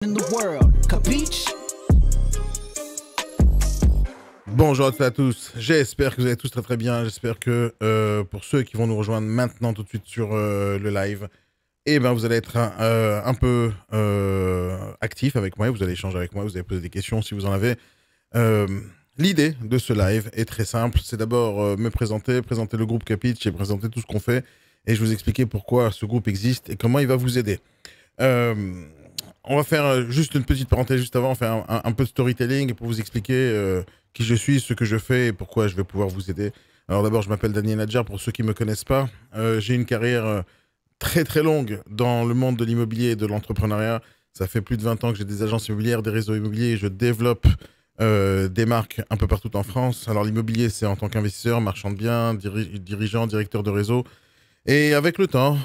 in the world. Capiche? Bonjour à toutes et à tous, j'espère que vous allez tous très très bien, j'espère que pour ceux qui vont nous rejoindre maintenant tout de suite sur le live, eh ben, vous allez être un peu actifs avec moi, vous allez échanger avec moi, vous allez poser des questions si vous en avez. L'idée de ce live est très simple, c'est d'abord me présenter, présenter le groupe Capiche et présenter tout ce qu'on fait, et je vous expliquer pourquoi ce groupe existe et comment il va vous aider. On va faire juste une petite parenthèse juste avant, on va faire un peu de storytelling pour vous expliquer qui je suis, ce que je fais et pourquoi je vais pouvoir vous aider. Alors d'abord, je m'appelle Daniel Nadjar, pour ceux qui ne me connaissent pas. J'ai une carrière très très longue dans le monde de l'immobilier et de l'entrepreneuriat. Ça fait plus de 20 ans que j'ai des agences immobilières, des réseaux immobiliers et je développe des marques un peu partout en France. Alors l'immobilier, c'est en tant qu'investisseur, marchand de biens, dirigeant, directeur de réseau. Et avec le temps,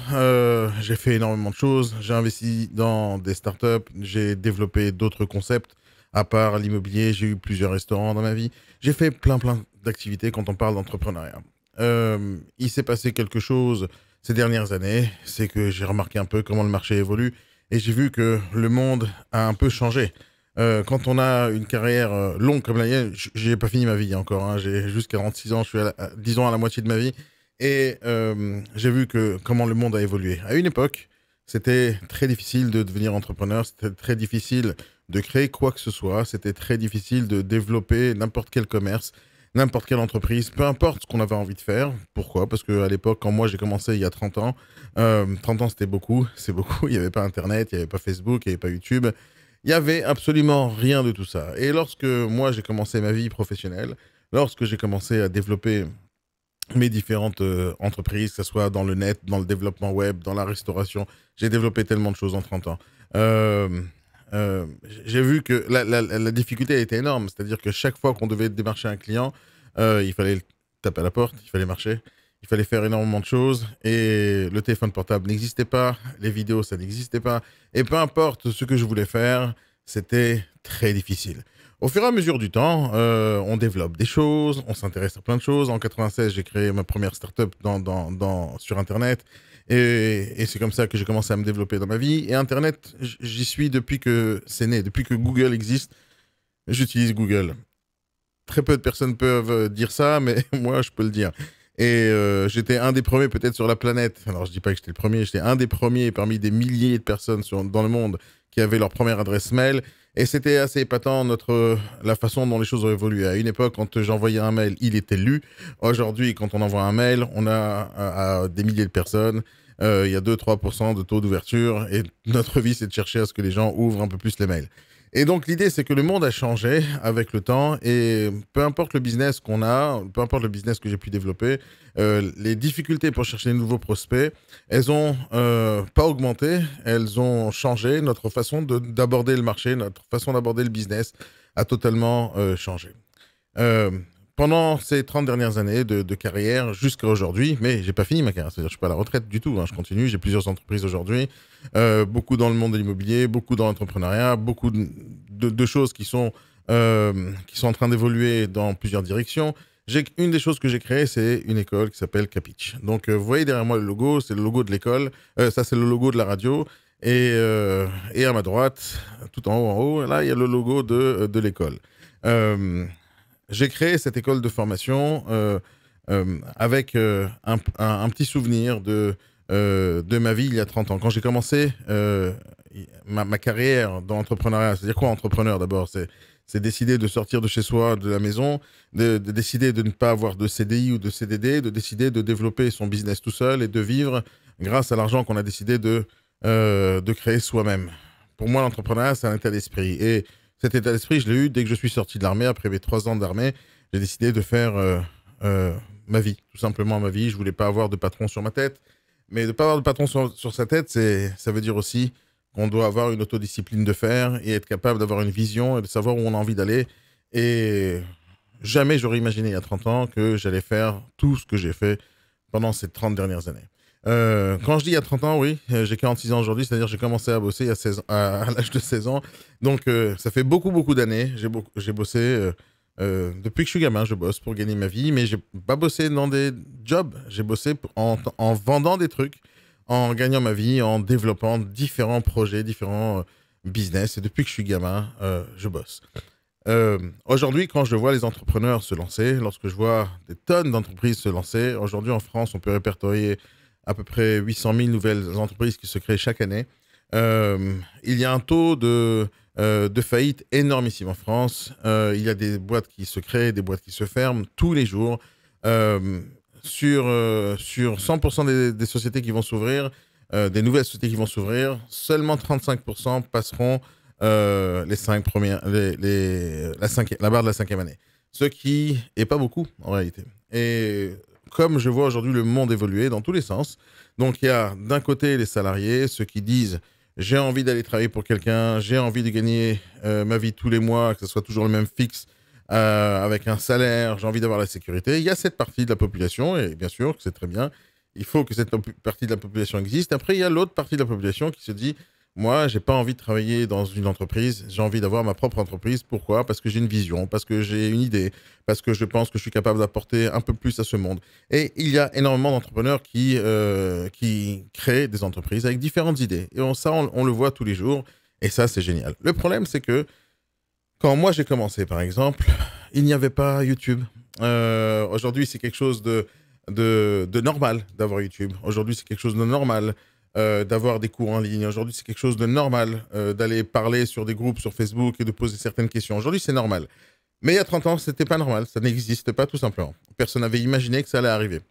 j'ai fait énormément de choses. J'ai investi dans des startups, j'ai développé d'autres concepts. À part l'immobilier, j'ai eu plusieurs restaurants dans ma vie. J'ai fait plein d'activités quand on parle d'entrepreneuriat. Il s'est passé quelque chose ces dernières années, c'est que j'ai remarqué un peu comment le marché évolue et j'ai vu que le monde a un peu changé. Quand on a une carrière longue comme la mienne, j'ai pas fini ma vie encore, hein, j'ai juste 46 ans, je suis disons à la moitié de ma vie. Et j'ai vu comment le monde a évolué. À une époque, c'était très difficile de devenir entrepreneur, c'était très difficile de créer quoi que ce soit, c'était très difficile de développer n'importe quel commerce, n'importe quelle entreprise, peu importe ce qu'on avait envie de faire. Pourquoi? Parce qu'à l'époque, quand moi j'ai commencé il y a 30 ans, 30 ans c'était beaucoup, c'est beaucoup, il n'y avait pas Internet, il n'y avait pas Facebook, il n'y avait pas YouTube, il n'y avait absolument rien de tout ça. Et lorsque moi j'ai commencé ma vie professionnelle, lorsque j'ai commencé à développer mes différentes entreprises, que ce soit dans le net, dans le développement web, dans la restauration. J'ai développé tellement de choses en 30 ans. Euh, j'ai vu que la difficulté était énorme. C'est-à-dire que chaque fois qu'on devait démarcher un client, il fallait taper à la porte, il fallait marcher, il fallait faire énormément de choses. Et le téléphone portable n'existait pas, les vidéos, ça n'existait pas. Et peu importe ce que je voulais faire, c'était très difficile. Au fur et à mesure du temps, on développe des choses, on s'intéresse à plein de choses. En 96, j'ai créé ma première startup sur Internet. Et c'est comme ça que j'ai commencé à me développer dans ma vie. Et Internet, j'y suis depuis que c'est né, depuis que Google existe. J'utilise Google. Très peu de personnes peuvent dire ça, mais moi, je peux le dire. Et j'étais un des premiers peut-être sur la planète. Alors, je dis pas que j'étais le premier, j'étais un des premiers parmi des milliers de personnes dans le monde qui avaient leur première adresse mail. Et c'était assez épatant la façon dont les choses ont évolué. À une époque, quand j'envoyais un mail, il était lu. Aujourd'hui, quand on envoie un mail, on a à des milliers de personnes. Il y a 2-3% de taux d'ouverture. Et notre vie, c'est de chercher à ce que les gens ouvrent un peu plus les mails. Et donc, l'idée, c'est que le monde a changé avec le temps. Et peu importe le business qu'on a, peu importe le business que j'ai pu développer, les difficultés pour chercher de nouveaux prospects, elles ont pas augmenté, elles ont changé. Notre façon d'aborder le marché, notre façon d'aborder le business a totalement changé. Euh, Pendant ces 30 dernières années de carrière jusqu'à aujourd'hui, mais j'ai pas fini ma carrière, c'est-à-dire je suis pas à la retraite du tout, hein, je continue, j'ai plusieurs entreprises aujourd'hui, beaucoup dans le monde de l'immobilier, beaucoup dans l'entrepreneuriat, beaucoup de choses qui sont en train d'évoluer dans plusieurs directions. Une des choses que j'ai créées, c'est une école qui s'appelle Capiche. Donc, vous voyez derrière moi le logo, c'est le logo de l'école. Ça, c'est le logo de la radio. Et à ma droite, tout en haut, là, il y a le logo de l'école. J'ai créé cette école de formation avec un petit souvenir de ma vie il y a 30 ans. Quand j'ai commencé ma carrière dans l'entrepreneuriat, c'est-à-dire quoi entrepreneur d'abord? C'est décider de sortir de chez soi, de la maison, de décider de ne pas avoir de CDI ou de CDD, de décider de développer son business tout seul et de vivre grâce à l'argent qu'on a décidé de créer soi-même. Pour moi, l'entrepreneuriat, c'est un état d'esprit. Et cet état d'esprit, je l'ai eu dès que je suis sorti de l'armée. Après mes 3 ans d'armée, j'ai décidé de faire ma vie, tout simplement ma vie. Je voulais pas avoir de patron sur ma tête. Mais de ne pas avoir de patron sur sa tête, ça veut dire aussi qu'on doit avoir une autodiscipline de faire et être capable d'avoir une vision et de savoir où on a envie d'aller. Et jamais j'aurais imaginé il y a 30 ans que j'allais faire tout ce que j'ai fait pendant ces 30 dernières années. Quand je dis il y a 30 ans, oui, j'ai 46 ans aujourd'hui, c'est-à-dire j'ai commencé à bosser à l'âge de 16 ans. Donc ça fait beaucoup d'années. J'ai bossé depuis que je suis gamin, je bosse pour gagner ma vie, mais j'ai pas bossé dans des jobs. J'ai bossé en vendant des trucs, en gagnant ma vie, en développant différents projets, différents business et depuis que je suis gamin, je bosse. Aujourd'hui, quand je vois les entrepreneurs se lancer, lorsque je vois des tonnes d'entreprises se lancer, aujourd'hui en France, on peut répertorier à peu près 800 000 nouvelles entreprises qui se créent chaque année. Il y a un taux de faillite énormissime en France. Il y a des boîtes qui se créent, des boîtes qui se ferment tous les jours. Sur 100% des sociétés qui vont s'ouvrir, des nouvelles sociétés qui vont s'ouvrir, seulement 35% passeront les 5 premières, la barre de la 5e année. Ce qui est pas beaucoup en réalité. Et comme je vois aujourd'hui le monde évoluer dans tous les sens, donc il y a d'un côté les salariés, ceux qui disent j'ai envie d'aller travailler pour quelqu'un, j'ai envie de gagner ma vie tous les mois, que ce soit toujours le même fixe, avec un salaire, j'ai envie d'avoir la sécurité. Il y a cette partie de la population, et bien sûr que c'est très bien, il faut que cette partie de la population existe. Après, il y a l'autre partie de la population qui se dit moi, j'ai pas envie de travailler dans une entreprise, j'ai envie d'avoir ma propre entreprise. Pourquoi? Parce que j'ai une vision, parce que j'ai une idée, parce que je pense que je suis capable d'apporter un peu plus à ce monde. Et il y a énormément d'entrepreneurs qui créent des entreprises avec différentes idées. Et on le voit tous les jours, et ça, c'est génial. Le problème, c'est que quand moi j'ai commencé, par exemple, il n'y avait pas YouTube. Aujourd'hui, c'est quelque chose de normal d'avoir YouTube. Aujourd'hui, c'est quelque chose de normal d'avoir des cours en ligne. Aujourd'hui, c'est quelque chose de normal d'aller parler sur des groupes sur Facebook et de poser certaines questions. Aujourd'hui, c'est normal. Mais il y a 30 ans, c'était pas normal. Ça n'existait pas tout simplement. Personne n'avait imaginé que ça allait arriver.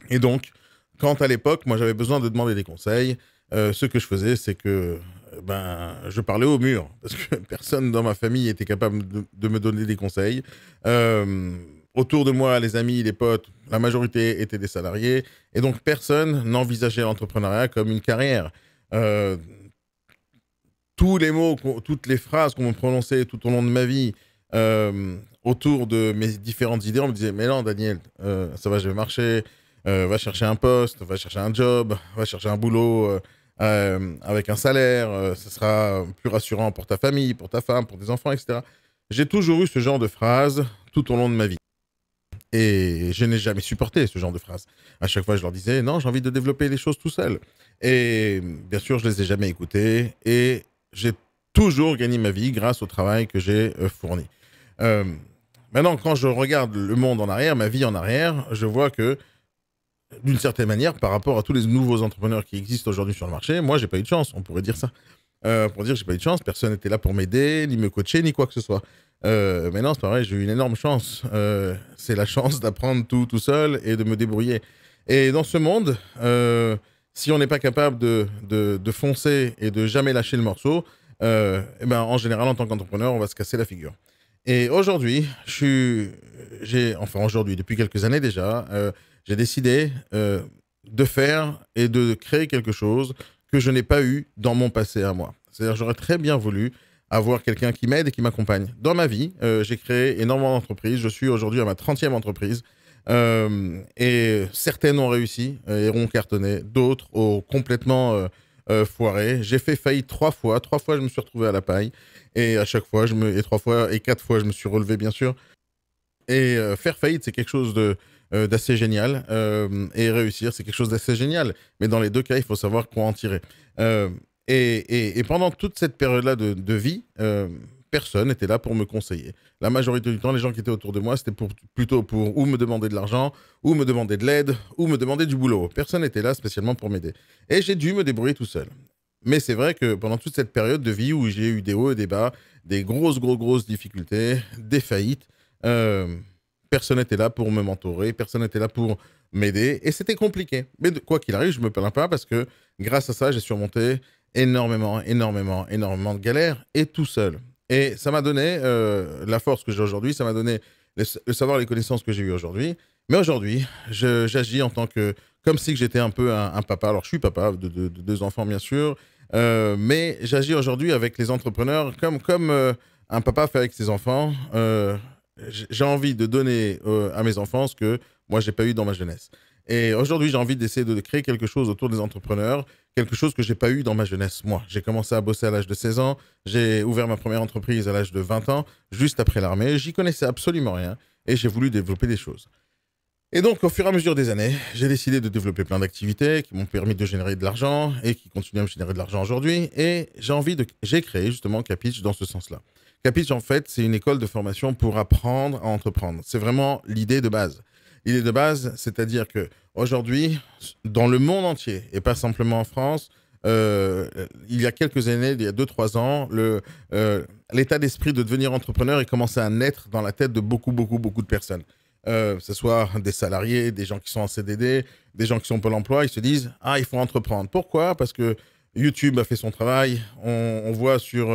Et donc, quand à l'époque, moi, j'avais besoin de demander des conseils, ce que je faisais, c'est que je parlais au mur. Parce que personne dans ma famille était capable de me donner des conseils. Autour de moi, les amis, les potes, la majorité étaient des salariés. Et donc, personne n'envisageait l'entrepreneuriat comme une carrière. Tous les mots, toutes les phrases qu'on me prononçait tout au long de ma vie autour de mes différentes idées, on me disait « Mais non, Daniel, ça va, je vais marcher. Va chercher un poste, va chercher un job, va chercher un boulot avec un salaire. Ce sera plus rassurant pour ta famille, pour ta femme, pour tes enfants, etc. » J'ai toujours eu ce genre de phrases tout au long de ma vie. Et je n'ai jamais supporté ce genre de phrases. À chaque fois, je leur disais, non, j'ai envie de développer les choses tout seul. Et bien sûr, je ne les ai jamais écoutées. Et j'ai toujours gagné ma vie grâce au travail que j'ai fourni. Maintenant, quand je regarde le monde en arrière, ma vie en arrière, je vois que, d'une certaine manière, par rapport à tous les nouveaux entrepreneurs qui existent aujourd'hui sur le marché, moi, j'ai pas eu de chance, on pourrait dire ça. Pour dire que j'ai pas eu de chance, personne n'était là pour m'aider, ni me coacher, ni quoi que ce soit. Mais non, c'est pas vrai, j'ai eu une énorme chance. C'est la chance d'apprendre tout seul et de me débrouiller. Et dans ce monde, si on n'est pas capable de foncer et de jamais lâcher le morceau, en général, en tant qu'entrepreneur, on va se casser la figure. Et aujourd'hui, depuis quelques années déjà, j'ai décidé de faire et de créer quelque chose que je n'ai pas eu dans mon passé à moi. C'est-à-dire, j'aurais très bien voulu avoir quelqu'un qui m'aide et qui m'accompagne. Dans ma vie, j'ai créé énormément d'entreprises. Je suis aujourd'hui à ma 30e entreprise. Et certaines ont réussi et ont cartonné. D'autres ont complètement foiré. J'ai fait faillite 3 fois. 3 fois, je me suis retrouvé à la paille. Et à chaque fois, 4 fois, je me suis relevé, bien sûr. Et faire faillite, c'est quelque chose d'assez génial. Et réussir, c'est quelque chose d'assez génial. Mais dans les deux cas, il faut savoir quoi en tirer. Et pendant toute cette période-là de vie, personne n'était là pour me conseiller. La majorité du temps, les gens qui étaient autour de moi, c'était plutôt pour ou me demander de l'argent, ou me demander de l'aide, ou me demander du boulot. Personne n'était là spécialement pour m'aider. Et j'ai dû me débrouiller tout seul. Mais c'est vrai que pendant toute cette période de vie où j'ai eu des hauts et des bas, des grosses difficultés, des faillites, personne n'était là pour me mentorer, personne n'était là pour m'aider, et c'était compliqué. Mais quoi qu'il arrive, je me plains pas parce que grâce à ça, j'ai surmonté énormément de galères, et tout seul. Et ça m'a donné la force que j'ai aujourd'hui, ça m'a donné le savoir et les connaissances que j'ai eues aujourd'hui. Mais aujourd'hui, j'agis en tant que... comme si j'étais un peu un papa. Alors, je suis papa de 2 enfants, bien sûr, mais j'agis aujourd'hui avec les entrepreneurs comme un papa fait avec ses enfants. J'ai envie de donner à mes enfants ce que moi, j'ai pas eu dans ma jeunesse. Et aujourd'hui, j'ai envie d'essayer de créer quelque chose autour des entrepreneurs, quelque chose que j'ai pas eu dans ma jeunesse, moi. J'ai commencé à bosser à l'âge de 16 ans, j'ai ouvert ma première entreprise à l'âge de 20 ans, juste après l'armée. J'y connaissais absolument rien et j'ai voulu développer des choses. Et donc, au fur et à mesure des années, j'ai décidé de développer plein d'activités qui m'ont permis de générer de l'argent et qui continuent à me générer de l'argent aujourd'hui. Et j'ai créé justement Capitch dans ce sens-là. Capitch, en fait, c'est une école de formation pour apprendre à entreprendre. C'est vraiment l'idée de base. L'idée de base, c'est-à-dire que aujourd'hui, dans le monde entier, et pas simplement en France, il y a quelques années, il y a 2-3 ans, l'état d'esprit de devenir entrepreneur est commencé à naître dans la tête de beaucoup, beaucoup, beaucoup de personnes. Que ce soit des salariés, des gens qui sont en CDD, des gens qui sont Pôle emploi, ils se disent « Ah, il faut entreprendre ». Pourquoi? Parce que YouTube a fait son travail. On voit sur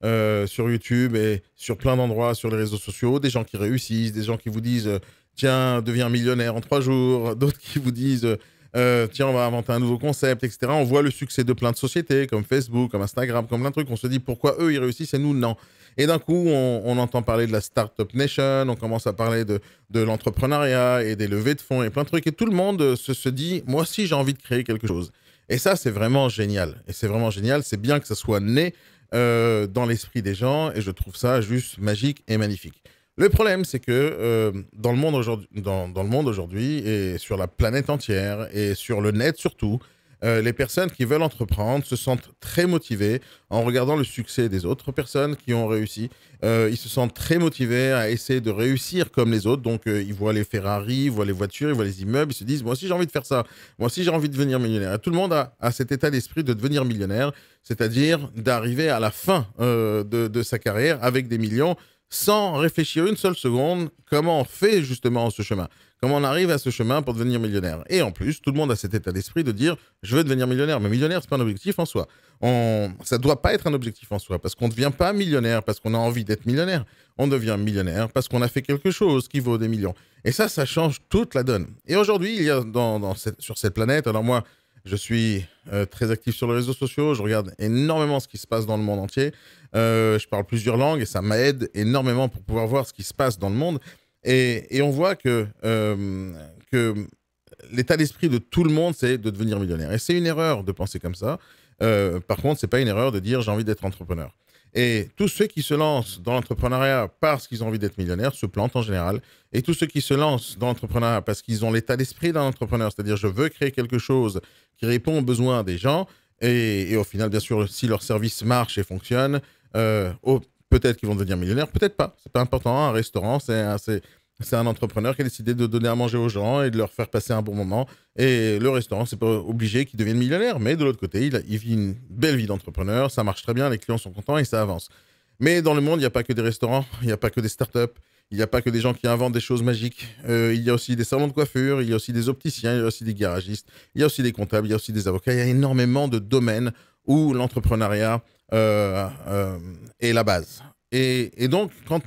YouTube et sur plein d'endroits, sur les réseaux sociaux, des gens qui réussissent, des gens qui vous disent Tiens, deviens millionnaire en 3 jours », d'autres qui vous disent Tiens, on va inventer un nouveau concept, etc. On voit le succès de plein de sociétés comme Facebook, comme Instagram, comme plein de trucs. On se dit pourquoi eux, ils réussissent et nous, non. Et d'un coup, on entend parler de la Startup Nation, on commence à parler de l'entrepreneuriat et des levées de fonds et plein de trucs. Et tout le monde se dit, moi aussi, j'ai envie de créer quelque chose. Et ça, c'est vraiment génial. Et c'est vraiment génial. C'est bien que ça soit né dans l'esprit des gens. Et je trouve ça juste magique et magnifique. Le problème, c'est que dans le monde aujourd'hui et sur la planète entière et sur le net surtout, les personnes qui veulent entreprendre se sentent très motivées en regardant le succès des autres personnes qui ont réussi. Ils se sentent très motivés à essayer de réussir comme les autres. Donc, ils voient les Ferrari, ils voient les voitures, ils voient les immeubles. Ils se disent, moi aussi, j'ai envie de faire ça. Moi aussi, j'ai envie de devenir millionnaire. Et tout le monde a cet état d'esprit de devenir millionnaire, c'est-à-dire d'arriver à la fin de sa carrière avec des millions sans réfléchir une seule seconde comment on fait justement ce chemin. Comment on arrive à ce chemin pour devenir millionnaire. Et en plus, tout le monde a cet état d'esprit de dire « je veux devenir millionnaire ». Mais millionnaire, ce n'est pas un objectif en soi. Ça ne doit pas être un objectif en soi, parce qu'on ne devient pas millionnaire parce qu'on a envie d'être millionnaire. On devient millionnaire parce qu'on a fait quelque chose qui vaut des millions. Et ça change toute la donne. Et aujourd'hui, il y a sur cette planète, alors moi, je suis très actif sur les réseaux sociaux, je regarde énormément ce qui se passe dans le monde entier. Je parle plusieurs langues et ça m'aide énormément pour pouvoir voir ce qui se passe dans le monde. Et on voit que l'état d'esprit de tout le monde, c'est de devenir millionnaire. Et c'est une erreur de penser comme ça. Par contre, c'est pas une erreur de dire j'ai envie d'être entrepreneur. Et tous ceux qui se lancent dans l'entrepreneuriat parce qu'ils ont envie d'être millionnaires se plantent en général. Et tous ceux qui se lancent dans l'entrepreneuriat parce qu'ils ont l'état d'esprit d'un entrepreneur, c'est-à-dire je veux créer quelque chose qui répond aux besoins des gens, et au final, bien sûr, si leur service marche et fonctionne, peut-être qu'ils vont devenir millionnaires, peut-être pas. C'est pas important. Un restaurant, c'est un entrepreneur qui a décidé de donner à manger aux gens et de leur faire passer un bon moment. Et le restaurant, c'est pas obligé qu'il devienne millionnaire. Mais de l'autre côté, il vit une belle vie d'entrepreneur. Ça marche très bien, les clients sont contents et ça avance. Mais dans le monde, il n'y a pas que des restaurants, il n'y a pas que des startups, il n'y a pas que des gens qui inventent des choses magiques. Il y a aussi des salons de coiffure, il y a aussi des opticiens, il y a aussi des garagistes, il y a aussi des comptables, il y a aussi des avocats. Il y a énormément de domaines où l'entrepreneuriat est la base. Et donc, quand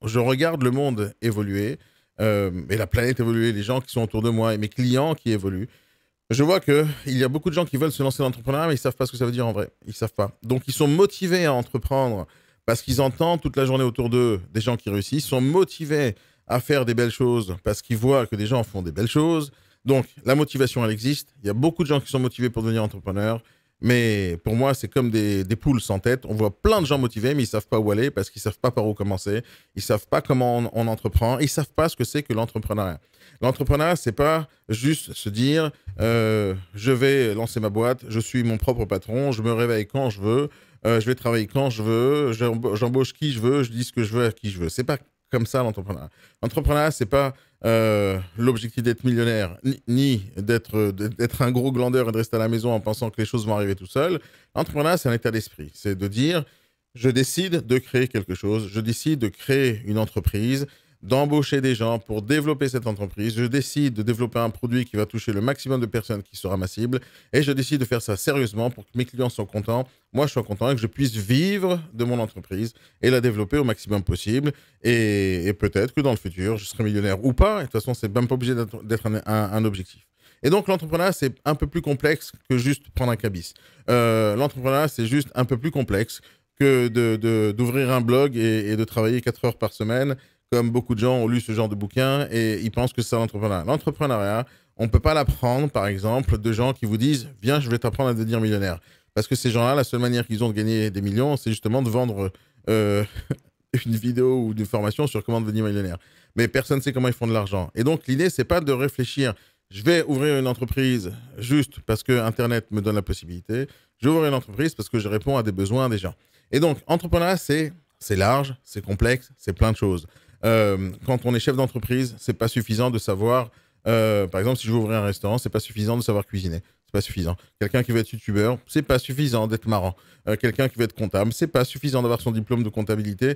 je regarde le monde évoluer, et la planète évoluer, les gens qui sont autour de moi et mes clients qui évoluent, je vois qu'il y a beaucoup de gens qui veulent se lancer dans l'entrepreneuriat, mais ils ne savent pas ce que ça veut dire en vrai. Ils ne savent pas. Donc, ils sont motivés à entreprendre parce qu'ils entendent toute la journée autour d'eux des gens qui réussissent, sont motivés à faire des belles choses parce qu'ils voient que des gens font des belles choses. Donc, la motivation, elle existe. Il y a beaucoup de gens qui sont motivés pour devenir entrepreneurs. Mais pour moi, c'est comme des poules sans tête. On voit plein de gens motivés, mais ils ne savent pas où aller parce qu'ils ne savent pas par où commencer. Ils ne savent pas comment on entreprend. Ils ne savent pas ce que c'est que l'entrepreneuriat. L'entrepreneuriat, ce n'est pas juste se dire je vais lancer ma boîte, je suis mon propre patron, je me réveille quand je veux, je vais travailler quand je veux, j'embauche qui je veux, je dis ce que je veux à qui je veux. Ce n'est pas comme ça l'entrepreneuriat. L'entrepreneuriat, ce n'est pas l'objectif d'être millionnaire, ni d'être un gros glandeur et de rester à la maison en pensant que les choses vont arriver tout seul. L'entrepreneuriat, c'est un état d'esprit. C'est de dire, je décide de créer quelque chose, je décide de créer une entreprise, d'embaucher des gens pour développer cette entreprise, je décide de développer un produit qui va toucher le maximum de personnes qui sera ma cible, et je décide de faire ça sérieusement pour que mes clients soient contents, moi je sois content et que je puisse vivre de mon entreprise et la développer au maximum possible, et peut-être que dans le futur, je serai millionnaire ou pas, et de toute façon, c'est même pas obligé d'être un objectif. Et donc, l'entrepreneuriat, c'est un peu plus complexe que juste prendre un cabis. L'entrepreneuriat, c'est juste un peu plus complexe que d'ouvrir un blog et de travailler 4 heures par semaine, comme beaucoup de gens ont lu ce genre de bouquin et ils pensent que c'est l'entrepreneuriat. L'entrepreneuriat, on ne peut pas l'apprendre, par exemple, de gens qui vous disent « Viens, je vais t'apprendre à devenir millionnaire ». Parce que ces gens-là, la seule manière qu'ils ont de gagner des millions, c'est justement de vendre une vidéo ou une formation sur comment devenir millionnaire. Mais personne ne sait comment ils font de l'argent. Et donc, l'idée, c'est pas de réfléchir. Je vais ouvrir une entreprise juste parce que Internet me donne la possibilité. Je vais ouvrir une entreprise parce que je réponds à des besoins des gens. Et donc, entrepreneuriat, c'est large, c'est complexe, c'est plein de choses. Quand on est chef d'entreprise, c'est pas suffisant de savoir. Par exemple, si je veux ouvrir un restaurant, c'est pas suffisant de savoir cuisiner. C'est pas suffisant. Quelqu'un qui veut être youtubeur, c'est pas suffisant d'être marrant. Quelqu'un qui veut être comptable, c'est pas suffisant d'avoir son diplôme de comptabilité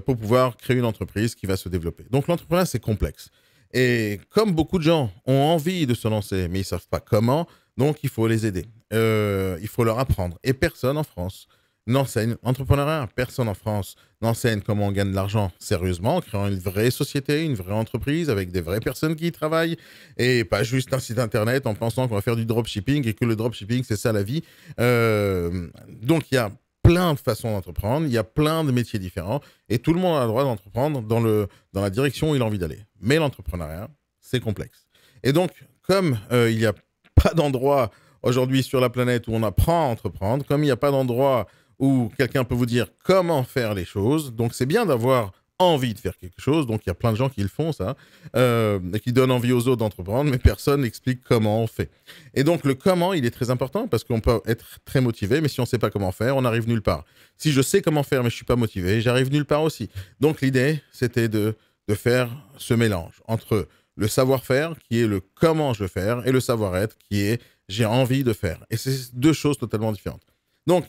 pour pouvoir créer une entreprise qui va se développer. Donc l'entrepreneuriat, c'est complexe. Et comme beaucoup de gens ont envie de se lancer, mais ils savent pas comment, donc il faut les aider. Il faut leur apprendre. Et personne en France n'enseigne l'entrepreneuriat. Personne en France n'enseigne comment on gagne de l'argent sérieusement, en créant une vraie société, une vraie entreprise avec des vraies personnes qui y travaillent et pas juste un site internet en pensant qu'on va faire du dropshipping et que le dropshipping, c'est ça la vie. Donc, il y a plein de façons d'entreprendre, il y a plein de métiers différents et tout le monde a le droit d'entreprendre dans la direction où il a envie d'aller. Mais l'entrepreneuriat, c'est complexe. Et donc, comme il n'y a pas d'endroit aujourd'hui sur la planète où on apprend à entreprendre, comme il n'y a pas d'endroit où quelqu'un peut vous dire comment faire les choses. Donc, c'est bien d'avoir envie de faire quelque chose. Donc, il y a plein de gens qui le font, ça, et qui donnent envie aux autres d'entreprendre, mais personne n'explique comment on fait. Et donc, le comment, il est très important parce qu'on peut être très motivé, mais si on ne sait pas comment faire, on n'arrive nulle part. Si je sais comment faire, mais je ne suis pas motivé, j'arrive nulle part aussi. Donc, l'idée, c'était de faire ce mélange entre le savoir-faire, qui est le comment je veux faire, et le savoir-être, qui est j'ai envie de faire. Et c'est deux choses totalement différentes. Donc,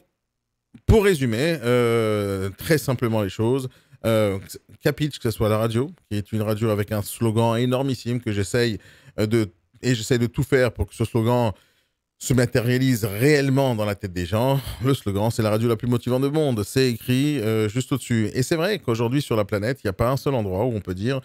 pour résumer très simplement les choses, Capitch, que ce soit la radio, qui est une radio avec un slogan énormissime que j'essaye de tout faire pour que ce slogan se matérialise réellement dans la tête des gens. Le slogan, c'est la radio la plus motivante du monde. C'est écrit juste au-dessus. Et c'est vrai qu'aujourd'hui, sur la planète, il n'y a pas un seul endroit où on peut dire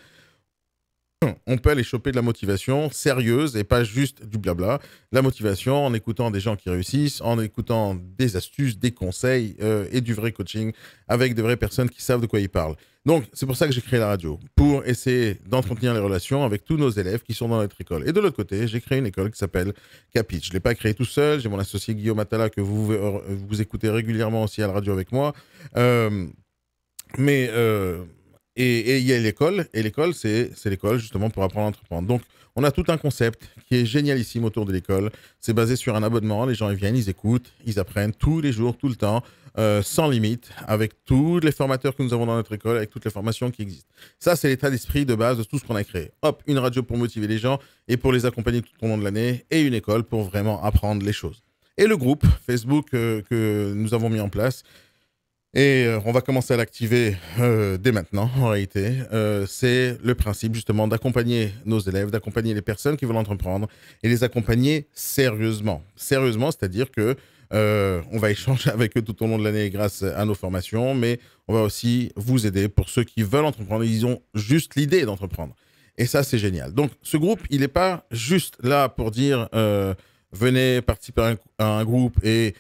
on peut aller choper de la motivation sérieuse et pas juste du blabla. La motivation en écoutant des gens qui réussissent, en écoutant des astuces, des conseils et du vrai coaching avec de vraies personnes qui savent de quoi ils parlent. Donc, c'est pour ça que j'ai créé la radio, pour essayer d'entretenir les relations avec tous nos élèves qui sont dans notre école. Et de l'autre côté, j'ai créé une école qui s'appelle Capitch. Je ne l'ai pas créée tout seul, j'ai mon associé Guillaume Attala que vous écoutez régulièrement aussi à la radio avec moi. Et il y a l'école, et l'école, c'est l'école justement pour apprendre à entreprendre. Donc, on a tout un concept qui est génialissime autour de l'école. C'est basé sur un abonnement, les gens ils viennent, ils écoutent, ils apprennent tous les jours, tout le temps, sans limite, avec tous les formateurs que nous avons dans notre école, avec toutes les formations qui existent. Ça, c'est l'état d'esprit de base de tout ce qu'on a créé. Hop, une radio pour motiver les gens et pour les accompagner tout au long de l'année, et une école pour vraiment apprendre les choses. Et le groupe Facebook que nous avons mis en place, et on va commencer à l'activer dès maintenant, en réalité. C'est le principe, justement, d'accompagner nos élèves, d'accompagner les personnes qui veulent entreprendre et les accompagner sérieusement. Sérieusement, c'est-à-dire que on va échanger avec eux tout au long de l'année grâce à nos formations, mais on va aussi vous aider pour ceux qui veulent entreprendre. Ils ont juste l'idée d'entreprendre. Et ça, c'est génial. Donc, ce groupe, il n'est pas juste là pour dire venez participer à un groupe et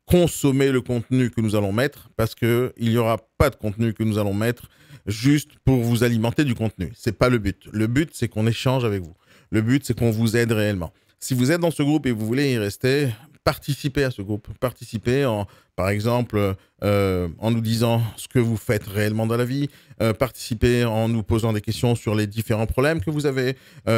consommer le contenu que nous allons mettre, parce qu'il n'y aura pas de contenu que nous allons mettre juste pour vous alimenter du contenu. Ce n'est pas le but. Le but, c'est qu'on échange avec vous. Le but, c'est qu'on vous aide réellement. Si vous êtes dans ce groupe et vous voulez y rester, participez à ce groupe. Participez, par exemple, en nous disant ce que vous faites réellement dans la vie. Participez en nous posant des questions sur les différents problèmes que vous avez.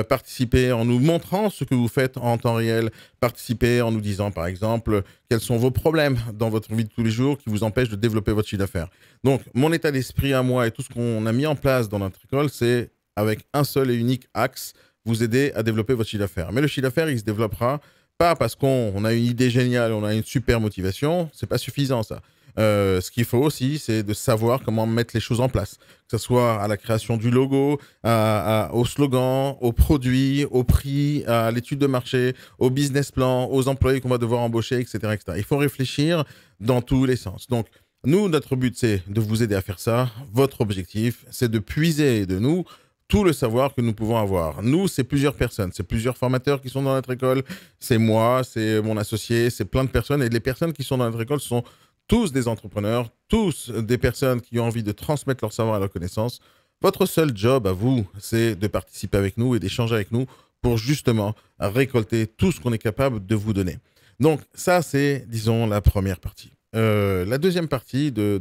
Participez en nous montrant ce que vous faites en temps réel. Participez en nous disant, par exemple, quels sont vos problèmes dans votre vie de tous les jours qui vous empêchent de développer votre chiffre d'affaires. Donc, mon état d'esprit à moi et tout ce qu'on a mis en place dans notre école, c'est avec un seul et unique axe, vous aider à développer votre chiffre d'affaires. Mais le chiffre d'affaires, il se développera pas parce qu'on a une idée géniale, on a une super motivation, c'est pas suffisant ça. Ce qu'il faut aussi, c'est de savoir comment mettre les choses en place. Que ce soit à la création du logo, au slogan, aux produits, au prix, à l'étude de marché, au business plan, aux employés qu'on va devoir embaucher, etc., etc. Il faut réfléchir dans tous les sens. Donc, nous, notre but, c'est de vous aider à faire ça. Votre objectif, c'est de puiser de nous tout le savoir que nous pouvons avoir. Nous, c'est plusieurs personnes, c'est plusieurs formateurs qui sont dans notre école, c'est moi, c'est mon associé, c'est plein de personnes. Et les personnes qui sont dans notre école sont tous des entrepreneurs, tous des personnes qui ont envie de transmettre leur savoir et leur connaissance. Votre seul job à vous, c'est de participer avec nous et d'échanger avec nous pour justement récolter tout ce qu'on est capable de vous donner. Donc ça, c'est, disons, la première partie. la deuxième partie de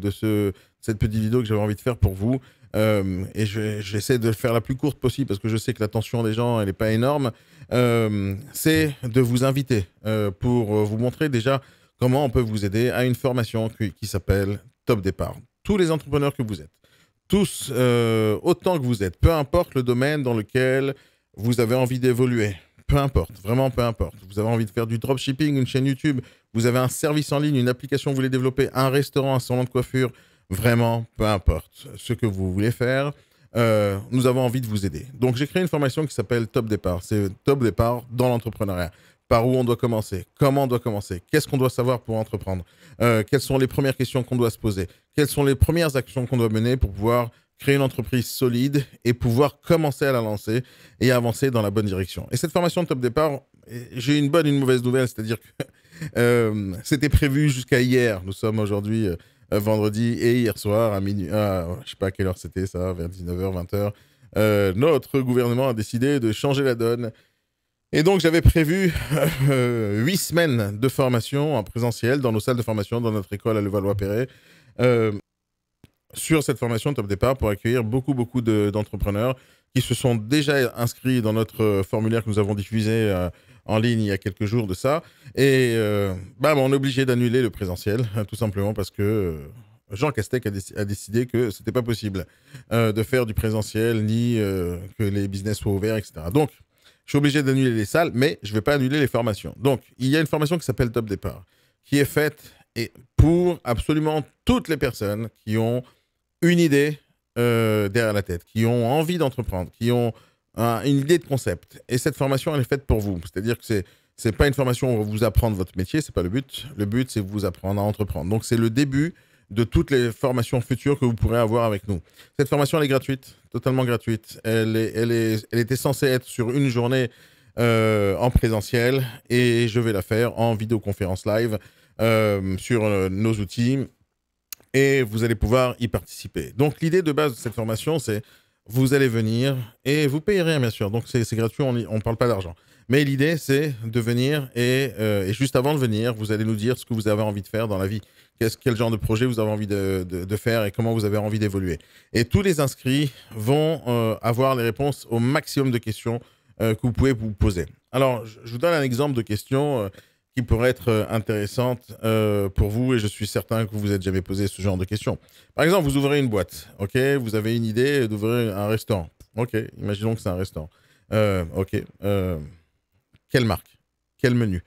cette petite vidéo que j'avais envie de faire pour vous. Et j'essaie de le faire la plus courte possible parce que je sais que l'attention des gens, elle n'est pas énorme. C'est de vous inviter pour vous montrer déjà comment on peut vous aider à une formation qui s'appelle Top Départ. Tous les entrepreneurs que vous êtes, tous autant que vous êtes, peu importe le domaine dans lequel vous avez envie d'évoluer, peu importe, vraiment peu importe. Vous avez envie de faire du dropshipping, une chaîne YouTube, vous avez un service en ligne, une application que vous voulez développer, un restaurant, un salon de coiffure, vraiment peu importe ce que vous voulez faire, nous avons envie de vous aider. Donc j'ai créé une formation qui s'appelle Top Départ. C'est Top Départ dans l'entrepreneuriat. Par où on doit commencer, comment on doit commencer, qu'est-ce qu'on doit savoir pour entreprendre, quelles sont les premières questions qu'on doit se poser, quelles sont les premières actions qu'on doit mener pour pouvoir créer une entreprise solide et pouvoir commencer à la lancer et avancer dans la bonne direction. Et cette formation de Top Départ, j'ai une bonne et une mauvaise nouvelle, c'est-à-dire que c'était prévu jusqu'à hier. Nous sommes aujourd'hui vendredi et hier soir à minuit, je ne sais pas à quelle heure c'était ça, vers 19h, 20h. Notre gouvernement a décidé de changer la donne. Et donc, j'avais prévu 8 semaines de formation en présentiel dans nos salles de formation, dans notre école à Levallois-Perret, sur cette formation Top Départ pour accueillir beaucoup d'entrepreneurs qui se sont déjà inscrits dans notre formulaire que nous avons diffusé en ligne il y a quelques jours de ça. Et on est obligé d'annuler le présentiel, tout simplement parce que Jean Castex a décidé que ce n'était pas possible de faire du présentiel, ni que les business soient ouverts, etc. Donc, je suis obligé d'annuler les salles, mais je ne vais pas annuler les formations. Donc, il y a une formation qui s'appelle Top Départ, qui est faite pour absolument toutes les personnes qui ont une idée derrière la tête, qui ont envie d'entreprendre, qui ont une idée de concept. Et cette formation, elle est faite pour vous. C'est-à-dire que c'est pas une formation où on va vous apprendre votre métier, c'est pas le but. Le but, c'est de vous apprendre à entreprendre. Donc, c'est le début de toutes les formations futures que vous pourrez avoir avec nous. Cette formation, elle est gratuite, totalement gratuite. Elle était censée être sur une journée en présentiel et je vais la faire en vidéoconférence live sur nos outils et vous allez pouvoir y participer. Donc, l'idée de base de cette formation, c'est vous allez venir et vous payez rien, bien sûr. Donc, c'est gratuit, on ne parle pas d'argent. Mais l'idée, c'est de venir et juste avant de venir, vous allez nous dire ce que vous avez envie de faire dans la vie. Quel genre de projet vous avez envie de faire et comment vous avez envie d'évoluer. Et tous les inscrits vont avoir les réponses au maximum de questions que vous pouvez vous poser. Alors, je vous donne un exemple de questions qui pourrait être intéressante pour vous et je suis certain que vous vous êtes jamais posé ce genre de questions. Par exemple, vous ouvrez une boîte, ok? Vous avez une idée d'ouvrir un restaurant. Ok, imaginons que c'est un restaurant. Ok. Quelle marque? Quel menu?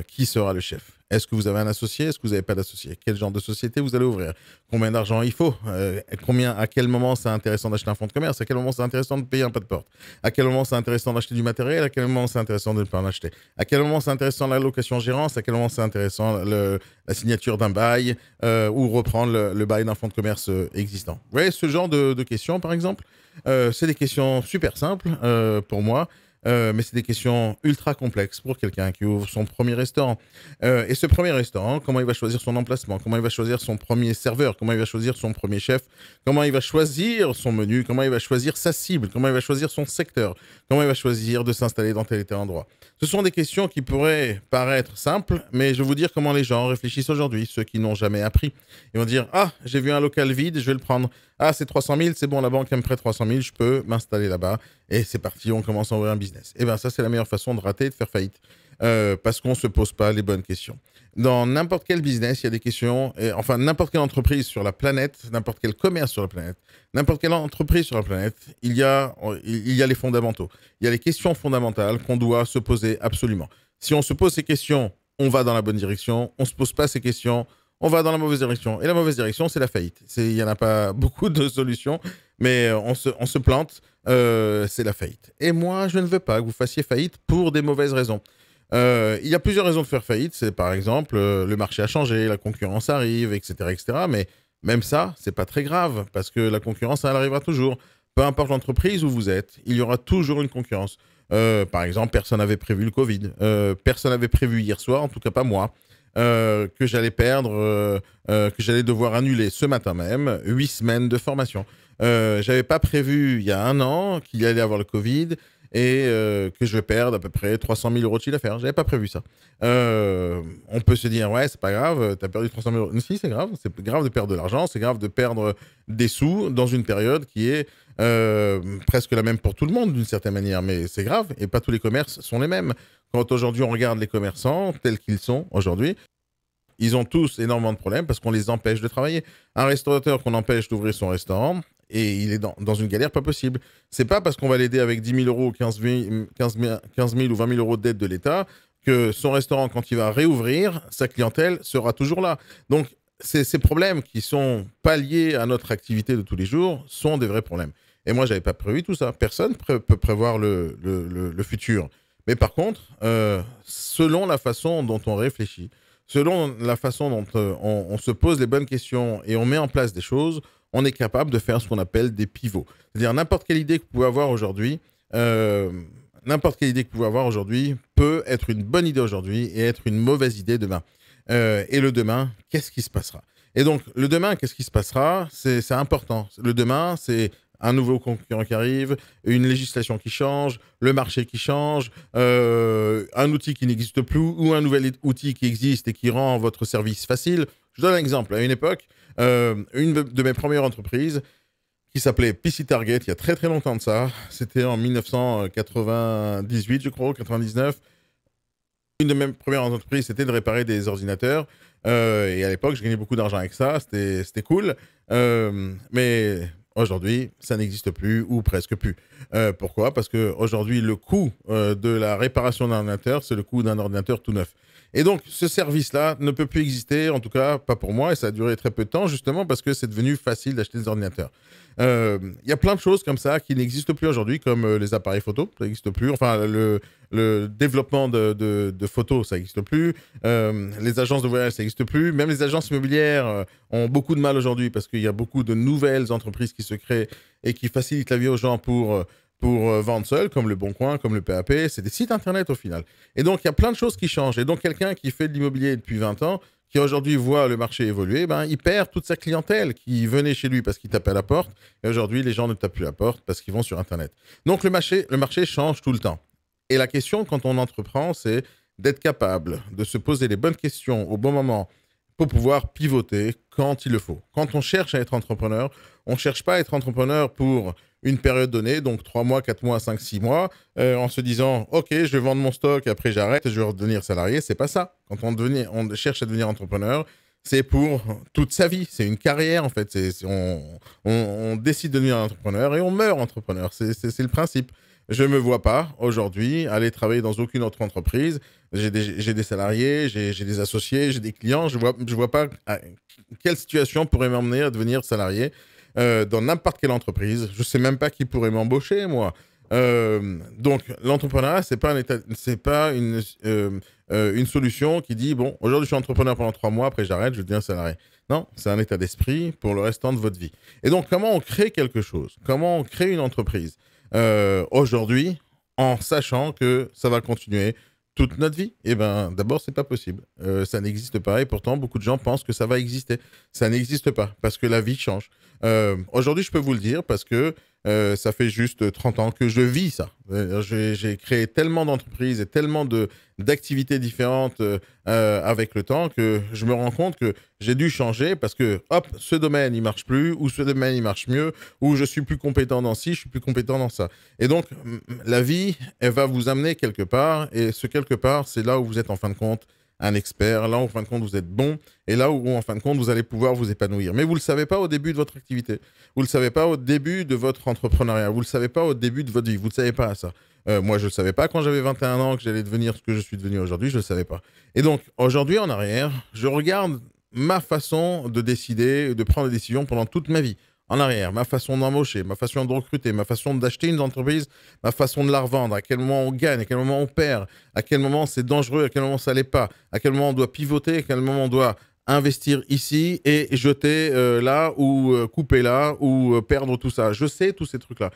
Qui sera le chef? Est-ce que vous avez un associé? Est-ce que vous n'avez pas d'associé? Quel genre de société vous allez ouvrir? Combien d'argent il faut? À quel moment c'est intéressant d'acheter un fonds de commerce? À quel moment c'est intéressant de payer un pas de porte? À quel moment c'est intéressant d'acheter du matériel? À quel moment c'est intéressant de ne pas en acheter? À quel moment c'est intéressant la location-gérance? À quel moment c'est intéressant la signature d'un bail ou reprendre le bail d'un fonds de commerce existant? Vous voyez, ce genre de questions, par exemple, c'est des questions super simples pour moi. Mais c'est des questions ultra complexes pour quelqu'un qui ouvre son premier restaurant. Et ce premier restaurant, comment il va choisir son emplacement? Comment il va choisir son premier serveur? Comment il va choisir son premier chef? Comment il va choisir son menu? Comment il va choisir sa cible? Comment il va choisir son secteur? Comment il va choisir de s'installer dans tel et tel endroit? Ce sont des questions qui pourraient paraître simples, mais je vais vous dire comment les gens réfléchissent aujourd'hui, ceux qui n'ont jamais appris. Ils vont dire « Ah, j'ai vu un local vide, je vais le prendre. Ah, c'est 300 000, c'est bon, la banque me prête 300 000, je peux m'installer là-bas. » Et c'est parti, on commence à ouvrir un business. Et bien ça, c'est la meilleure façon de rater et de faire faillite. Parce qu'on ne se pose pas les bonnes questions. Dans n'importe quel business, il y a des questions, enfin n'importe quelle entreprise sur la planète, n'importe quel commerce sur la planète, n'importe quelle entreprise sur la planète, il y a les fondamentaux. Il y a les questions fondamentales qu'on doit se poser absolument. Si on se pose ces questions, on va dans la bonne direction. On ne se pose pas ces questions, on va dans la mauvaise direction. Et la mauvaise direction, c'est la faillite. Il n'y en a pas beaucoup de solutions, mais on se plante, c'est la faillite. Et moi, je ne veux pas que vous fassiez faillite pour des mauvaises raisons. Il y a plusieurs raisons de faire faillite. C'est par exemple, le marché a changé, la concurrence arrive, etc., etc. Mais même ça, c'est pas très grave parce que la concurrence, elle arrivera toujours. Peu importe l'entreprise où vous êtes, il y aura toujours une concurrence. Par exemple, personne n'avait prévu le Covid. Personne n'avait prévu hier soir, en tout cas pas moi, que j'allais perdre, que j'allais devoir annuler ce matin même 8 semaines de formation. J'avais pas prévu il y a un an qu'il y allait avoir le Covid et que je vais perdre à peu près 300 000 euros de chiffre d'affaires. Je n'avais pas prévu ça. On peut se dire, ouais, c'est pas grave, tu as perdu 300 000 euros. Si, c'est grave. C'est grave de perdre de l'argent, c'est grave de perdre des sous dans une période qui est presque la même pour tout le monde d'une certaine manière, mais c'est grave et pas tous les commerces sont les mêmes. Quand aujourd'hui on regarde les commerçants tels qu'ils sont aujourd'hui, ils ont tous énormément de problèmes parce qu'on les empêche de travailler. Un restaurateur qu'on empêche d'ouvrir son restaurant, et il est dans une galère pas possible. C'est pas parce qu'on va l'aider avec 10 000 euros, 15 000 ou 20 000 euros d'aide de l'État que son restaurant, quand il va réouvrir, sa clientèle sera toujours là. Donc, ces problèmes qui sont pas liés à notre activité de tous les jours sont des vrais problèmes. Et moi, j'avais pas prévu tout ça. Personne peut prévoir le futur. Mais par contre, selon la façon dont on réfléchit, selon la façon dont on se pose les bonnes questions et on met en place des choses, on est capable de faire ce qu'on appelle des pivots. C'est-à-dire n'importe quelle idée que vous pouvez avoir aujourd'hui, peut être une bonne idée aujourd'hui et être une mauvaise idée demain. Et le demain, qu'est-ce qui se passera? Et donc, le demain, qu'est-ce qui se passera? C'est important. Le demain, c'est un nouveau concurrent qui arrive, une législation qui change, le marché qui change, un outil qui n'existe plus ou un nouvel outil qui existe et qui rend votre service facile. Je donne un exemple. À une époque, une de mes premières entreprises qui s'appelait PC Target, il y a très très longtemps de ça, c'était en 1998, je crois, 99. Une de mes premières entreprises, c'était de réparer des ordinateurs. Et à l'époque, je gagnais beaucoup d'argent avec ça, c'était cool. Mais aujourd'hui, ça n'existe plus ou presque plus. Pourquoi? Parce qu'aujourd'hui, le coût de la réparation d'un ordinateur, c'est le coût d'un ordinateur tout neuf. Et donc, ce service-là ne peut plus exister, en tout cas pas pour moi, et ça a duré très peu de temps, justement parce que c'est devenu facile d'acheter des ordinateurs. Il y a plein de choses comme ça qui n'existent plus aujourd'hui, comme les appareils photo, ça n'existe plus. Enfin, le développement de photos, ça n'existe plus. Les agences de voyage, ça n'existe plus. Même les agences immobilières ont beaucoup de mal aujourd'hui parce qu'il y a beaucoup de nouvelles entreprises qui se créent et qui facilitent la vie aux gens pour vendre seul, comme le Bon Coin, comme le PAP. C'est des sites internet au final. Et donc, il y a plein de choses qui changent. Et donc, quelqu'un qui fait de l'immobilier depuis 20 ans, qui aujourd'hui voit le marché évoluer, ben, il perd toute sa clientèle qui venait chez lui parce qu'il tapait à la porte. Et aujourd'hui, les gens ne tapent plus à la porte parce qu'ils vont sur Internet. Donc, le marché change tout le temps. Et la question, quand on entreprend, c'est d'être capable de se poser les bonnes questions au bon moment pour pouvoir pivoter quand il le faut. Quand on cherche à être entrepreneur, on ne cherche pas à être entrepreneur pour une période donnée, donc 3 mois, 4 mois, 5, 6 mois, en se disant « Ok, je vais vendre mon stock, après j'arrête, je vais redevenir salarié ». C'est pas ça. Quand on cherche à devenir entrepreneur, c'est pour toute sa vie. C'est une carrière, en fait. On décide de devenir entrepreneur et on meurt entrepreneur. C'est le principe. Je ne me vois pas aujourd'hui aller travailler dans aucune autre entreprise. J'ai des salariés, j'ai des associés, j'ai des clients. Je vois pas quelle situation pourrait m'emmener à devenir salarié dans n'importe quelle entreprise. Je ne sais même pas qui pourrait m'embaucher, moi. Donc, l'entrepreneuriat, c'est pas une solution qui dit, bon, aujourd'hui, je suis entrepreneur pendant 3 mois, après j'arrête, je deviens salarié. Non, c'est un état d'esprit pour le restant de votre vie. Et donc, comment on crée quelque chose? Comment on crée une entreprise aujourd'hui, en sachant que ça va continuer toute notre vie? Eh bien, d'abord, c'est pas possible. Ça n'existe pas. Et pourtant, beaucoup de gens pensent que ça va exister. Ça n'existe pas, parce que la vie change. Aujourd'hui, je peux vous le dire, parce que ça fait juste 30 ans que je vis ça. J'ai créé tellement d'entreprises et tellement d'activités différentes avec le temps que je me rends compte que j'ai dû changer parce que, hop, ce domaine, il marche plus, ou ce domaine, il marche mieux, ou je suis plus compétent dans ci, je suis plus compétent dans ça. Et donc, la vie, elle va vous amener quelque part, et ce quelque part, c'est là où vous êtes en fin de compte un expert, là où en fin de compte vous êtes bon, et là où en fin de compte vous allez pouvoir vous épanouir. Mais vous ne le savez pas au début de votre activité, vous ne le savez pas au début de votre entrepreneuriat, vous ne le savez pas au début de votre vie, vous ne savez pas ça. Moi je ne le savais pas quand j'avais 21 ans que j'allais devenir ce que je suis devenu aujourd'hui, je ne le savais pas. Et donc aujourd'hui en arrière, je regarde ma façon de décider, de prendre des décisions pendant toute ma vie. En arrière, ma façon d'embaucher, ma façon de recruter, ma façon d'acheter une entreprise, ma façon de la revendre, à quel moment on gagne, à quel moment on perd, à quel moment c'est dangereux, à quel moment ça l'est pas, à quel moment on doit pivoter, à quel moment on doit investir ici et jeter là ou couper là ou perdre tout ça. Je sais tous ces trucs-là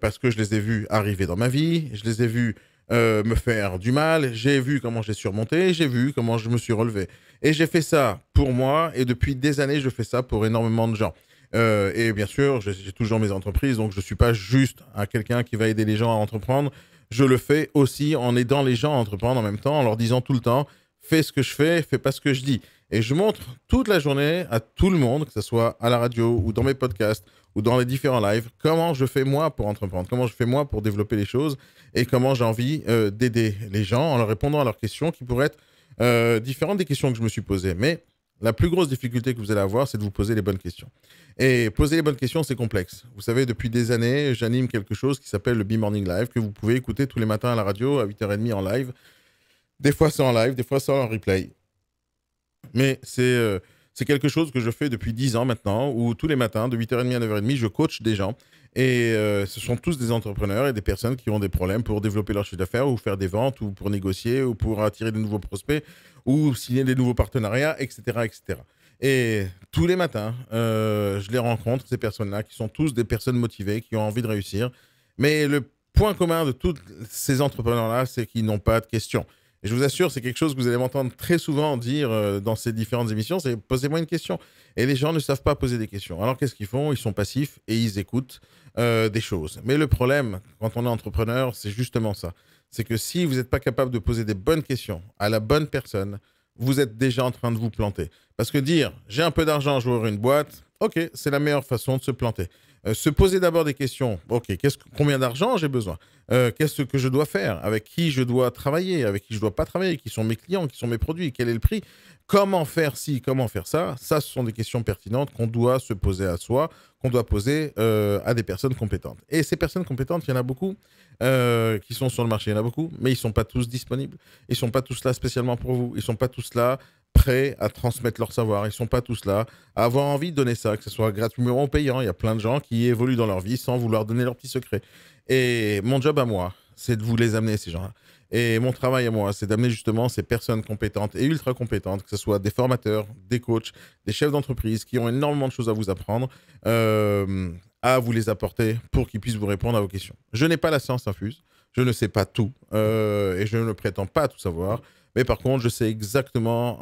parce que je les ai vus arriver dans ma vie, je les ai vus me faire du mal, j'ai vu comment j'ai surmonté, j'ai vu comment je me suis relevé. Et j'ai fait ça pour moi et depuis des années, je fais ça pour énormément de gens. Et bien sûr, j'ai toujours mes entreprises, donc je ne suis pas juste quelqu'un qui va aider les gens à entreprendre. Je le fais aussi en aidant les gens à entreprendre en même temps, en leur disant tout le temps, fais ce que je fais pas ce que je dis. Et je montre toute la journée à tout le monde, que ce soit à la radio ou dans mes podcasts ou dans les différents lives, comment je fais moi pour entreprendre, comment je fais moi pour développer les choses et comment j'ai envie d'aider les gens en leur répondant à leurs questions qui pourraient être différentes des questions que je me suis posées. Mais la plus grosse difficulté que vous allez avoir, c'est de vous poser les bonnes questions. Et poser les bonnes questions, c'est complexe. Vous savez, depuis des années, j'anime quelque chose qui s'appelle le B-Morning Live, que vous pouvez écouter tous les matins à la radio à 8h30 en live. Des fois, c'est en live, des fois, c'est en replay. Mais c'est quelque chose que je fais depuis 10 ans maintenant, où tous les matins, de 8h30 à 9h30, je coach des gens. Et ce sont tous des entrepreneurs et des personnes qui ont des problèmes pour développer leur chiffre d'affaires ou faire des ventes ou pour négocier ou pour attirer de nouveaux prospects ou signer des nouveaux partenariats, etc. etc. Et tous les matins, je les rencontre, ces personnes-là, qui sont tous des personnes motivées, qui ont envie de réussir. Mais le point commun de tous ces entrepreneurs-là, c'est qu'ils n'ont pas de questions. Et je vous assure, c'est quelque chose que vous allez m'entendre très souvent dire dans ces différentes émissions, c'est posez-moi une question. Et les gens ne savent pas poser des questions. Alors qu'est-ce qu'ils font? Ils sont passifs et ils écoutent des choses. Mais le problème, quand on est entrepreneur, c'est justement ça. C'est que si vous n'êtes pas capable de poser des bonnes questions à la bonne personne, vous êtes déjà en train de vous planter. Parce que dire, j'ai un peu d'argent, je vais ouvrir une boîte, ok, c'est la meilleure façon de se planter. Se poser d'abord des questions. Ok, combien d'argent j'ai besoin? Qu'est-ce que je dois faire? Avec qui je dois travailler? Avec qui je ne dois pas travailler? Qui sont mes clients? Qui sont mes produits? Quel est le prix? Comment faire ci? Comment faire ça? Ça, ce sont des questions pertinentes qu'on doit se poser à soi, qu'on doit poser à des personnes compétentes. Et ces personnes compétentes, il y en a beaucoup qui sont sur le marché. Il y en a beaucoup, mais ils ne sont pas tous disponibles. Ils ne sont pas tous là spécialement pour vous. Ils ne sont pas tous là prêts à transmettre leur savoir. Ils ne sont pas tous là à avoir envie de donner ça, que ce soit gratuitement ou payant. Il y a plein de gens qui évoluent dans leur vie sans vouloir donner leurs petits secrets. Et mon job à moi, c'est de vous les amener, ces gens-là. Et mon travail à moi, c'est d'amener justement ces personnes compétentes et ultra compétentes, que ce soit des formateurs, des coachs, des chefs d'entreprise qui ont énormément de choses à vous apprendre, à vous les apporter pour qu'ils puissent vous répondre à vos questions. Je n'ai pas la science infuse, je ne sais pas tout et je ne prétends pas tout savoir. Mais par contre, je sais exactement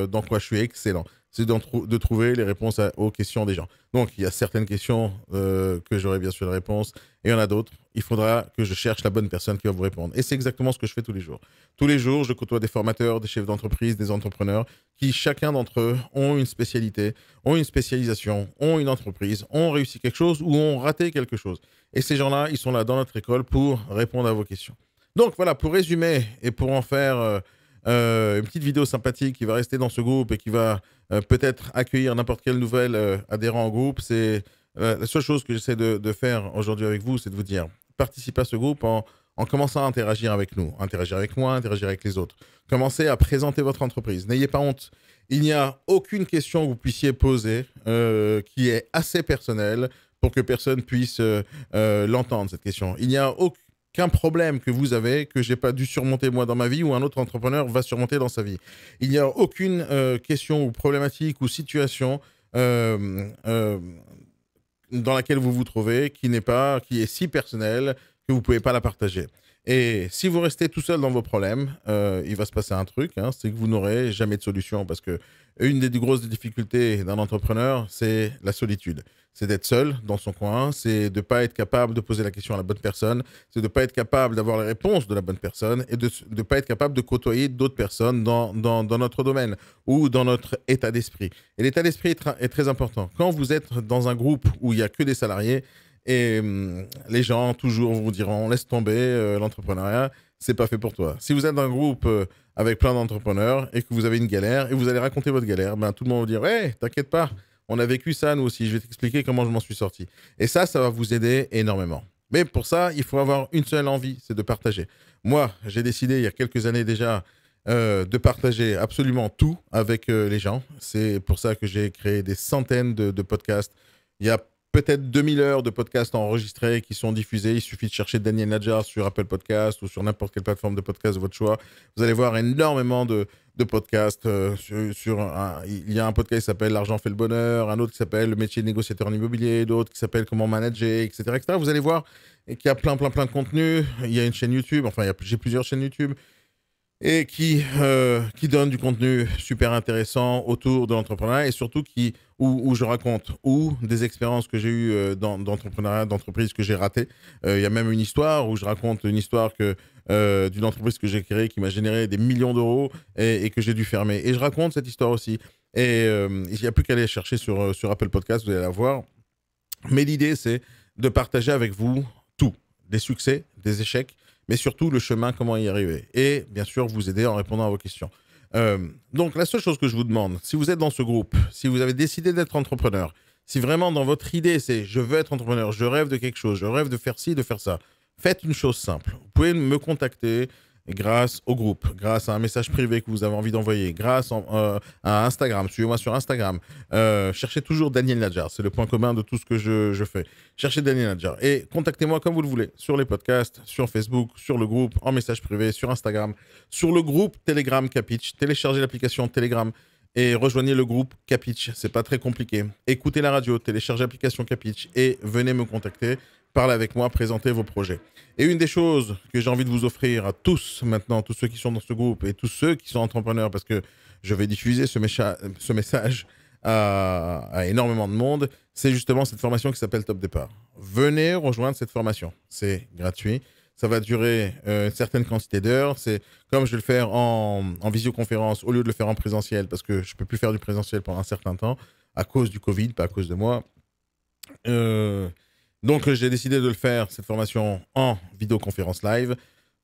dans quoi je suis excellent. C'est de trouver les réponses aux questions des gens. Donc, il y a certaines questions que j'aurai bien sûr la réponse, et il y en a d'autres. Il faudra que je cherche la bonne personne qui va vous répondre. Et c'est exactement ce que je fais tous les jours. Tous les jours, je côtoie des formateurs, des chefs d'entreprise, des entrepreneurs, qui chacun d'entre eux ont une spécialité, ont une spécialisation, ont une entreprise, ont réussi quelque chose ou ont raté quelque chose. Et ces gens-là, ils sont là dans notre école pour répondre à vos questions. Donc voilà, pour résumer et pour en faire une petite vidéo sympathique qui va rester dans ce groupe et qui va peut-être accueillir n'importe quel nouvel adhérent au groupe, c'est la seule chose que j'essaie de faire aujourd'hui avec vous, c'est de vous dire, participez à ce groupe en commençant à interagir avec nous, interagir avec moi, interagir avec les autres. Commencez à présenter votre entreprise. N'ayez pas honte. Il n'y a aucune question que vous puissiez poser qui est assez personnelle pour que personne puisse l'entendre, cette question. Il n'y a aucun problème que vous avez que j'ai pas dû surmonter moi dans ma vie ou un autre entrepreneur va surmonter dans sa vie. Il n'y a aucune question ou problématique ou situation dans laquelle vous vous trouvez qui est si personnelle que vous pouvez pas la partager. Et si vous restez tout seul dans vos problèmes, il va se passer un truc, hein, c'est que vous n'aurez jamais de solution parce que une des grosses difficultés d'un entrepreneur, c'est la solitude. C'est d'être seul dans son coin, c'est de ne pas être capable de poser la question à la bonne personne, c'est de ne pas être capable d'avoir les réponses de la bonne personne et de ne pas être capable de côtoyer d'autres personnes dans notre domaine ou dans notre état d'esprit. Et l'état d'esprit est très important. Quand vous êtes dans un groupe où il n'y a que des salariés, et les gens toujours vous diront laisse tomber l'entrepreneuriat, c'est pas fait pour toi. Si vous êtes dans un groupe avec plein d'entrepreneurs et que vous avez une galère et vous allez raconter votre galère, ben tout le monde va vous dire hey, t'inquiète pas, on a vécu ça nous aussi, je vais t'expliquer comment je m'en suis sorti. Et ça va vous aider énormément. Mais pour ça, il faut avoir une seule envie, c'est de partager. Moi, j'ai décidé il y a quelques années déjà de partager absolument tout avec les gens. C'est pour ça que j'ai créé des centaines de podcasts. Il y a peut-être 2000 heures de podcasts enregistrés qui sont diffusés. Il suffit de chercher Daniel Nadjar sur Apple Podcast ou sur n'importe quelle plateforme de podcast de votre choix. Vous allez voir énormément de podcasts. Il y a un podcast qui s'appelle L'argent fait le bonheur, un autre qui s'appelle Le métier de négociateur en immobilier, d'autres qui s'appellent Comment manager, etc., etc. Vous allez voir qu'il y a plein de contenus. Il y a une chaîne YouTube. Enfin, j'ai plusieurs chaînes YouTube. et qui donne du contenu super intéressant autour de l'entrepreneuriat et surtout où je raconte des expériences que j'ai eues d'entrepreneuriat, d'entreprises que j'ai ratées. Il y a même une histoire où je raconte une histoire d'une entreprise que j'ai créée qui m'a généré des millions d'euros et que j'ai dû fermer. Et je raconte cette histoire aussi. Et il n'y a plus qu'à aller chercher sur Apple Podcast, vous allez la voir. Mais l'idée, c'est de partager avec vous tout, des succès, des échecs, mais surtout le chemin, comment y arriver. Et bien sûr, vous aider en répondant à vos questions. Donc, la seule chose que je vous demande, si vous êtes dans ce groupe, si vous avez décidé d'être entrepreneur, si vraiment dans votre idée, c'est « je veux être entrepreneur, je rêve de quelque chose, je rêve de faire ci, de faire ça », faites une chose simple. Vous pouvez me contacter grâce au groupe, grâce à un message privé que vous avez envie d'envoyer, grâce à Instagram. Suivez-moi sur Instagram. Cherchez toujours Daniel Nadjar. C'est le point commun de tout ce que je fais. Cherchez Daniel Nadjar. Et contactez-moi comme vous le voulez. Sur les podcasts, sur Facebook, sur le groupe, en message privé, sur Instagram, sur le groupe Telegram Capitch. Téléchargez l'application Telegram et rejoignez le groupe Capitch. C'est pas très compliqué. Écoutez la radio, téléchargez l'application Capitch et venez me contacter. Parlez avec moi, présentez vos projets. Et une des choses que j'ai envie de vous offrir à tous maintenant, tous ceux qui sont dans ce groupe et tous ceux qui sont entrepreneurs, parce que je vais diffuser ce message à énormément de monde, c'est justement cette formation qui s'appelle Top Départ. Venez rejoindre cette formation. C'est gratuit. Ça va durer une certaine quantité d'heures. C'est comme je vais le faire en visioconférence au lieu de le faire en présentiel, parce que je ne peux plus faire du présentiel pendant un certain temps à cause du Covid, pas à cause de moi. Donc, j'ai décidé de le faire, cette formation, en vidéoconférence live.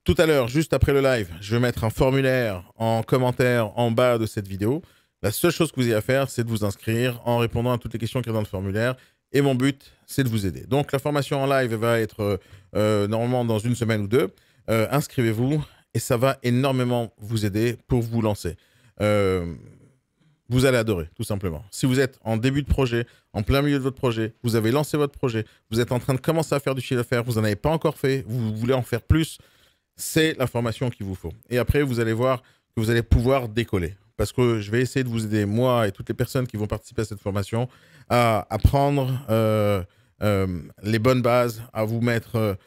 Tout à l'heure, juste après le live, je vais mettre un formulaire en commentaire en bas de cette vidéo. La seule chose que vous ayez à faire, c'est de vous inscrire en répondant à toutes les questions qu'il y a dans le formulaire. Et mon but, c'est de vous aider. Donc, la formation en live va être normalement dans une semaine ou deux. Inscrivez-vous et ça va énormément vous aider pour vous lancer. Vous allez adorer, tout simplement. Si vous êtes en début de projet, en plein milieu de votre projet, vous avez lancé votre projet, vous êtes en train de commencer à faire du chiffre d'affaires, vous n'en avez pas encore fait, vous voulez en faire plus, c'est la formation qu'il vous faut. Et après, vous allez voir que vous allez pouvoir décoller. Parce que je vais essayer de vous aider, moi et toutes les personnes qui vont participer à cette formation, à apprendre les bonnes bases, à vous mettre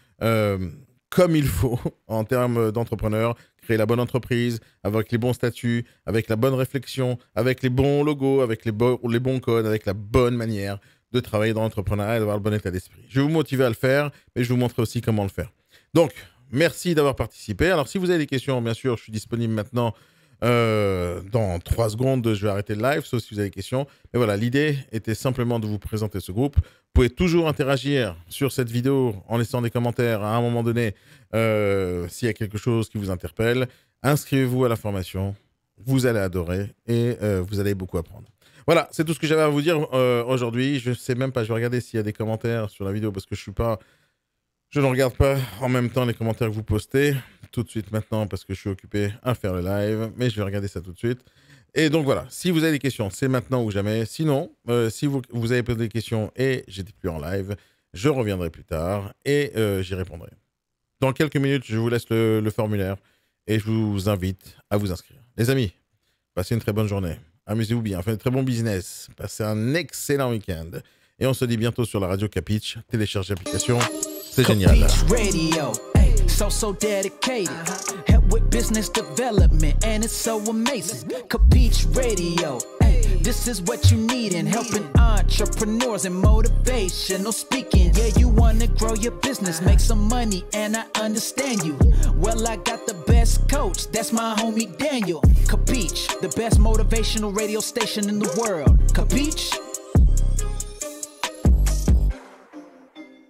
comme il faut en termes d'entrepreneur, créer la bonne entreprise, avec les bons statuts, avec la bonne réflexion, avec les bons logos, avec les bons codes, avec la bonne manière de travailler dans l'entrepreneuriat et d'avoir le bon état d'esprit. Je vais vous motiver à le faire, mais je vais vous montrer aussi comment le faire. Donc, merci d'avoir participé. Alors, si vous avez des questions, bien sûr, je suis disponible maintenant. Dans 3 secondes, je vais arrêter le live, sauf si vous avez des questions. Mais voilà, l'idée était simplement de vous présenter ce groupe. Vous pouvez toujours interagir sur cette vidéo en laissant des commentaires à un moment donné s'il y a quelque chose qui vous interpelle. Inscrivez-vous à la formation, vous allez adorer et vous allez beaucoup apprendre. Voilà, c'est tout ce que j'avais à vous dire aujourd'hui. Je ne sais même pas, je vais regarder s'il y a des commentaires sur la vidéo parce que je ne regarde pas en même temps les commentaires que vous postez tout de suite maintenant parce que je suis occupé à faire le live, mais je vais regarder ça tout de suite. Et donc voilà, si vous avez des questions, c'est maintenant ou jamais. Sinon, si vous avez posé des questions et j'étais plus en live, je reviendrai plus tard et j'y répondrai. Dans quelques minutes, je vous laisse le formulaire et je vous invite à vous inscrire. Les amis, passez une très bonne journée. Amusez-vous bien, faites un très bon business. Passez un excellent week-end. Et on se dit bientôt sur la radio Capitch. Téléchargez l'application. C'est génial. So dedicated, help with business development, and it's so amazing. Capitch Radio, this is what you need in helping entrepreneurs and motivational speaking. Yeah, you wanna grow your business, make some money, and I understand you. Well, I got the best coach, that's my homie Daniel. Capitch, the best motivational radio station in the world. Capitch?